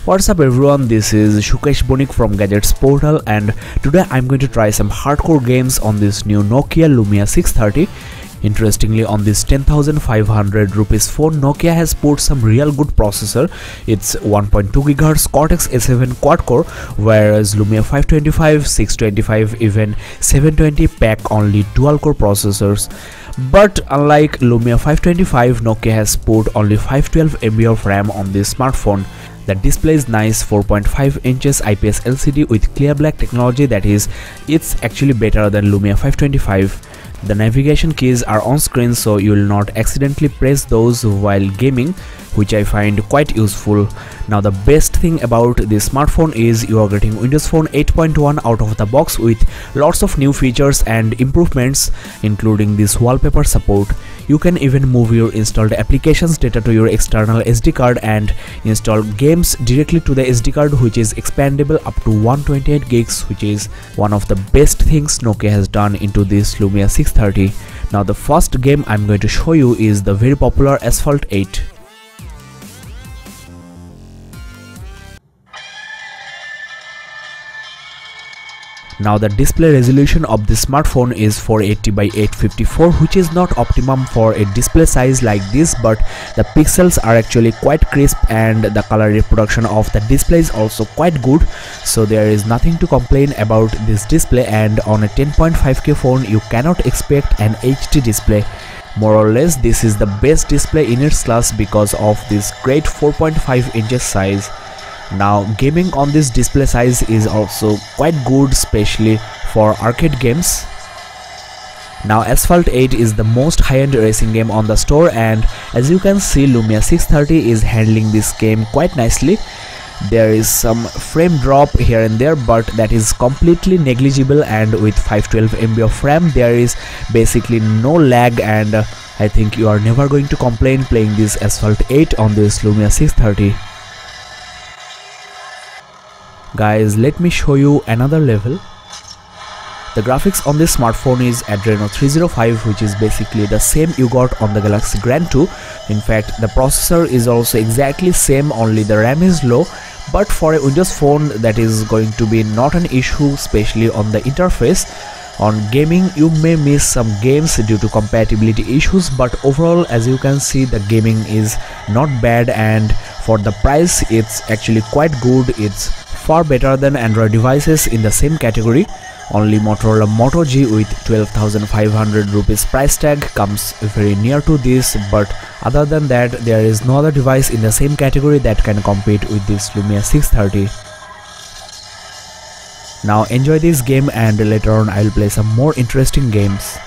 What's up everyone, this is Shukesh Bonik from Gadgets Portal, and today I'm going to try some hardcore games on this new Nokia Lumia 630. Interestingly, on this 10,500 rupees phone, Nokia has put some real good processor. It's 1.2 GHz Cortex A7 quad core, whereas Lumia 525, 625, even 720 pack only dual core processors. But unlike Lumia 525, Nokia has put only 512 MB of RAM on this smartphone. The display is nice, 4.5 inches IPS LCD with clear black technology, that is, it's actually better than Lumia 525. The navigation keys are on screen, so you will not accidentally press those while gaming, which I find quite useful. Now the best thing about this smartphone is you are getting Windows Phone 8.1 out of the box with lots of new features and improvements, including this wallpaper support. You can even move your installed applications data to your external SD card and install games directly to the SD card, which is expandable up to 128 gigs, which is one of the best things Nokia has done into this Lumia 630. Now the first game I'm going to show you is the very popular Asphalt 8. Now the display resolution of this smartphone is 480 by 854, which is not optimum for a display size like this, but the pixels are actually quite crisp and the color reproduction of the display is also quite good, so there is nothing to complain about this display. And on a 10.5K phone you cannot expect an HD display. More or less this is the best display in its class because of this great 4.5 inches size. Now gaming on this display size is also quite good, especially for arcade games. Now Asphalt 8 is the most high-end racing game on the store, and as you can see, Lumia 630 is handling this game quite nicely. There is some frame drop here and there, but that is completely negligible, and with 512 MB of RAM there is basically no lag, and I think you are never going to complain playing this Asphalt 8 on this Lumia 630. Guys, let me show you another level. The graphics on this smartphone is Adreno 305, which is basically the same you got on the Galaxy Grand 2. In fact, the processor is also exactly same, only the RAM is low. But for a Windows phone, that is going to be not an issue, especially on the interface. On gaming, you may miss some games due to compatibility issues, but overall, as you can see, the gaming is not bad, and for the price it's actually quite good. It's far better than Android devices in the same category. Only Motorola Moto G with 12,500 rupees price tag comes very near to this, but other than that there is no other device in the same category that can compete with this Lumia 630. Now enjoy this game, and later on I will play some more interesting games.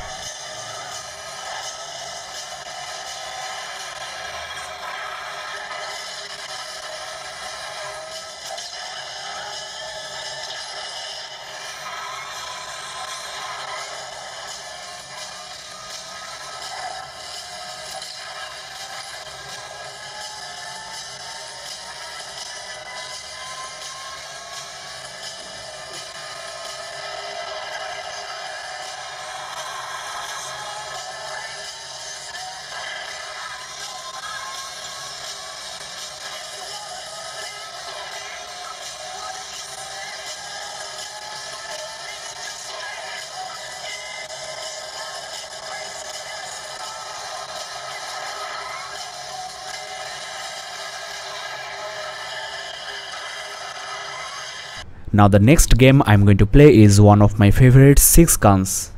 Now the next game I'm going to play is one of my favorite, 6 Guns.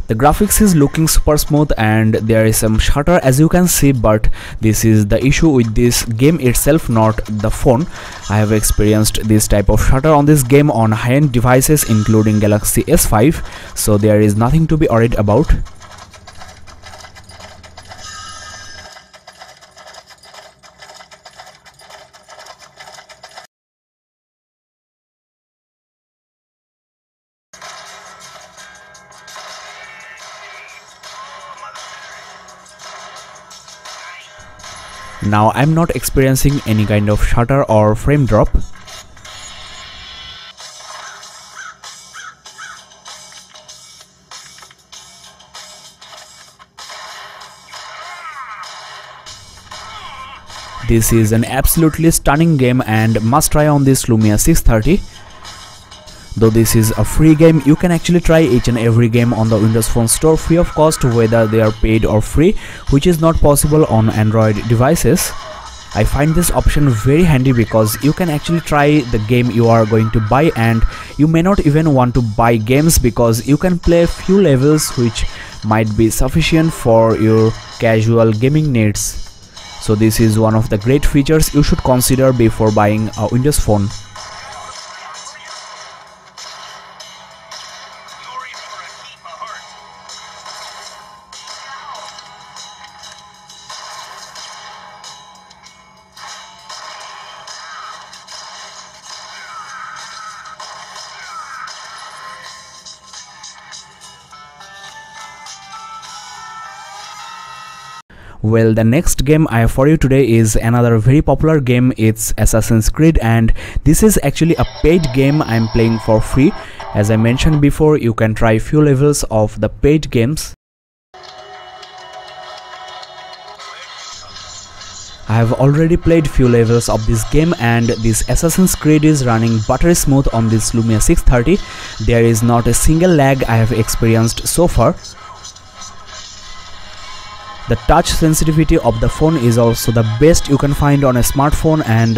The graphics is looking super smooth and there is some shutter as you can see, but this is the issue with this game itself, not the phone. I have experienced this type of shutter on this game on high-end devices including Galaxy S5, so there is nothing to be worried about. Now I'm not experiencing any kind of shutter or frame drop. This is an absolutely stunning game and must try on this Lumia 630. Though this is a free game, you can actually try each and every game on the Windows Phone store free of cost, whether they are paid or free, which is not possible on Android devices. I find this option very handy because you can actually try the game you are going to buy, and you may not even want to buy games because you can play a few levels which might be sufficient for your casual gaming needs. So this is one of the great features you should consider before buying a Windows Phone. Well, the next game I have for you today is another very popular game. It's Assassin's Creed, and this is actually a paid game I'm playing for free. As I mentioned before, you can try few levels of the paid games. I have already played few levels of this game, and this Assassin's Creed is running buttery smooth on this Lumia 630. There is not a single lag I have experienced so far. The touch sensitivity of the phone is also the best you can find on a smartphone, and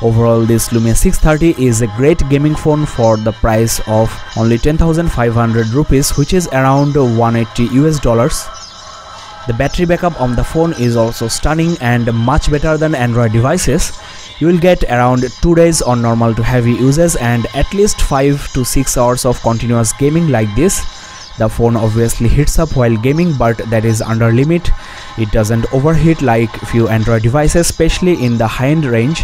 overall this Lumia 630 is a great gaming phone for the price of only 10,500 rupees, which is around $180 US. The battery backup on the phone is also stunning and much better than Android devices. You will get around 2 days on normal to heavy uses and at least 5 to 6 hours of continuous gaming like this. The phone obviously heats up while gaming, but that is under limit. It doesn't overheat like few Android devices, especially in the high-end range.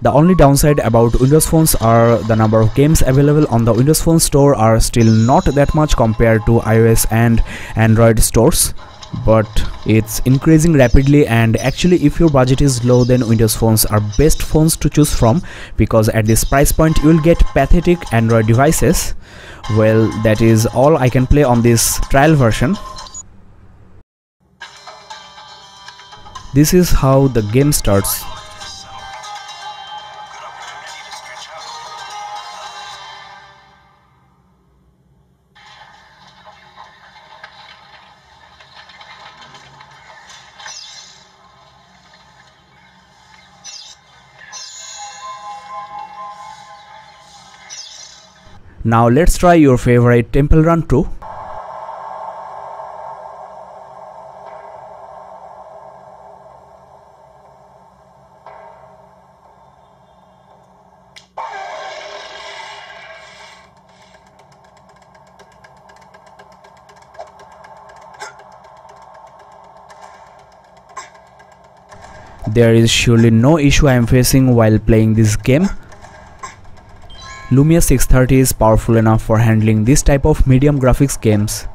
The only downside about Windows phones are the number of games available on the Windows Phone store are still not that much compared to iOS and Android stores. But it's increasing rapidly, and actually if your budget is low, then Windows phones are best phones to choose from, because at this price point you will get pathetic Android devices. Well, that is all I can play on this trial version. This is how the game starts. Now let's try your favorite temple run too. There is surely no issue I am facing while playing this game. Lumia 630 is powerful enough for handling this type of medium graphics games.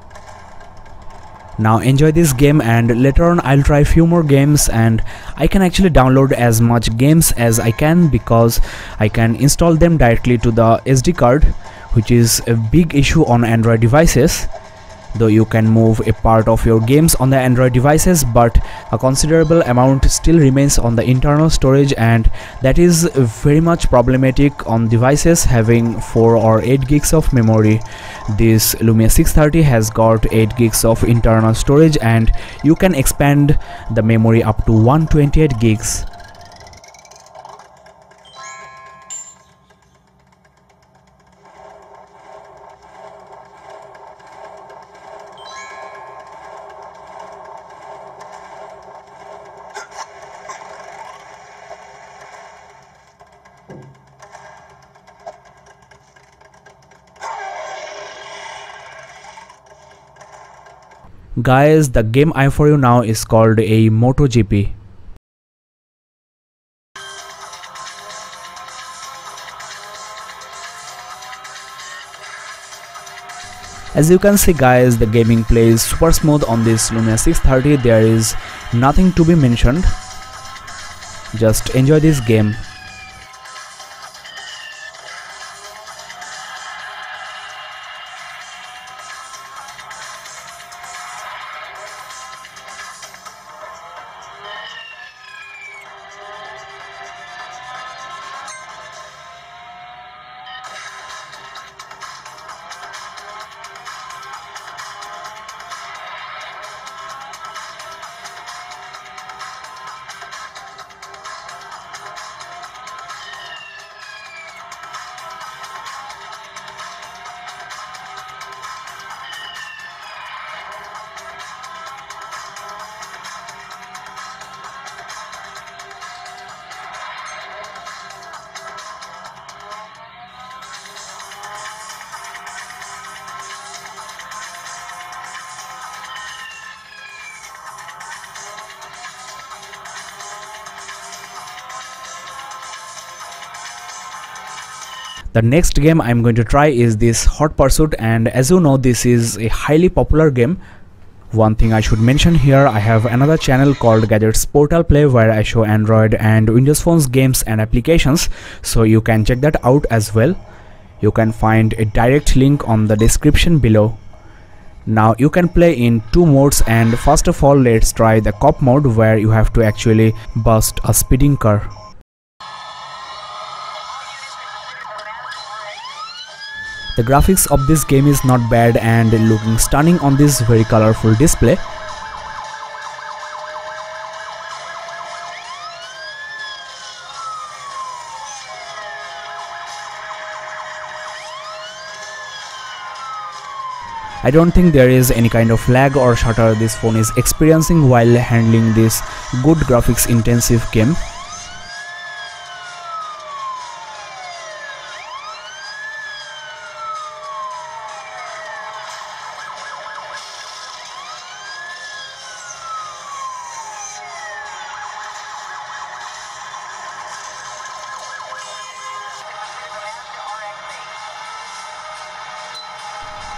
Now enjoy this game, and later on I'll try few more games, and I can actually download as much games as I can because I can install them directly to the SD card, which is a big issue on Android devices. Though you can move a part of your games on the Android devices, but a considerable amount still remains on the internal storage, and that is very much problematic on devices having 4 or 8 gigs of memory. This Lumia 630 has got 8 gigs of internal storage, and you can expand the memory up to 128 gigs. Guys, the game I have for you now is called a Moto GP. As you can see guys, the gaming plays super smooth on this Lumia 630. There is nothing to be mentioned. Just enjoy this game. The next game I'm going to try is this Hot Pursuit, and as you know, this is a highly popular game. One thing I should mention here, I have another channel called Gadgets Portal Play where I show Android and Windows phones games and applications, so you can check that out as well. You can find a direct link on the description below. Now you can play in two modes, and first of all let's try the cop mode where you have to actually bust a speeding car. The graphics of this game is not bad and looking stunning on this very colorful display. I don't think there is any kind of lag or stutter this phone is experiencing while handling this good graphics intensive game.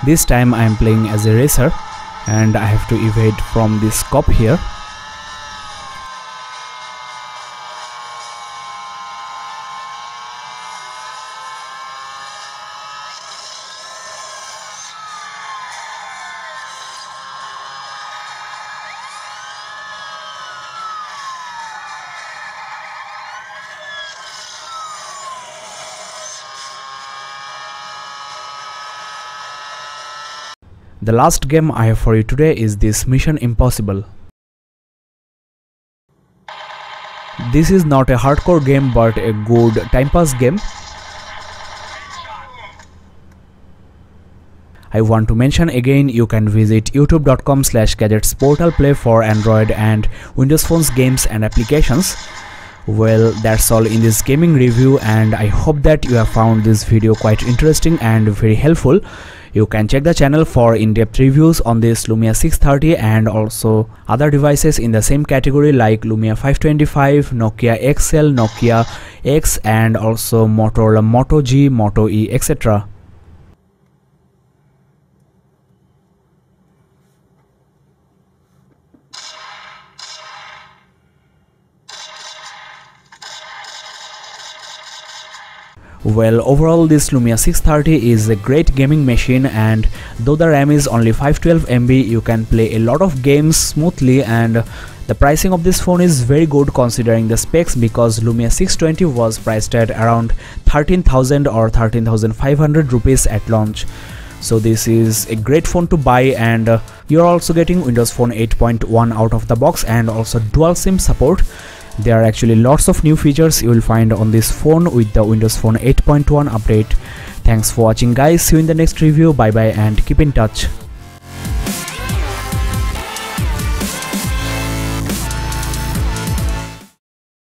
This time I am playing as a racer and I have to evade from this cop here. The last game I have for you today is this Mission Impossible. This is not a hardcore game but a good time pass game. I want to mention again, you can visit youtube.com/gadgetsportalplay for Android and Windows phones games and applications. Well, that's all in this gaming review, and I hope that you have found this video quite interesting and very helpful. You can check the channel for in-depth reviews on this Lumia 630 and also other devices in the same category like Lumia 525, Nokia XL, Nokia X, and also Motorola Moto G, Moto E, etc. Well, overall this Lumia 630 is a great gaming machine, and though the RAM is only 512 MB, you can play a lot of games smoothly, and the pricing of this phone is very good considering the specs, because Lumia 620 was priced at around 13,000 or 13,500 rupees at launch. So this is a great phone to buy, and you're also getting Windows Phone 8.1 out of the box and also dual SIM support. There are actually lots of new features you will find on this phone with the Windows Phone 8.1 update. Thanks for watching guys, see you in the next review, bye bye and keep in touch.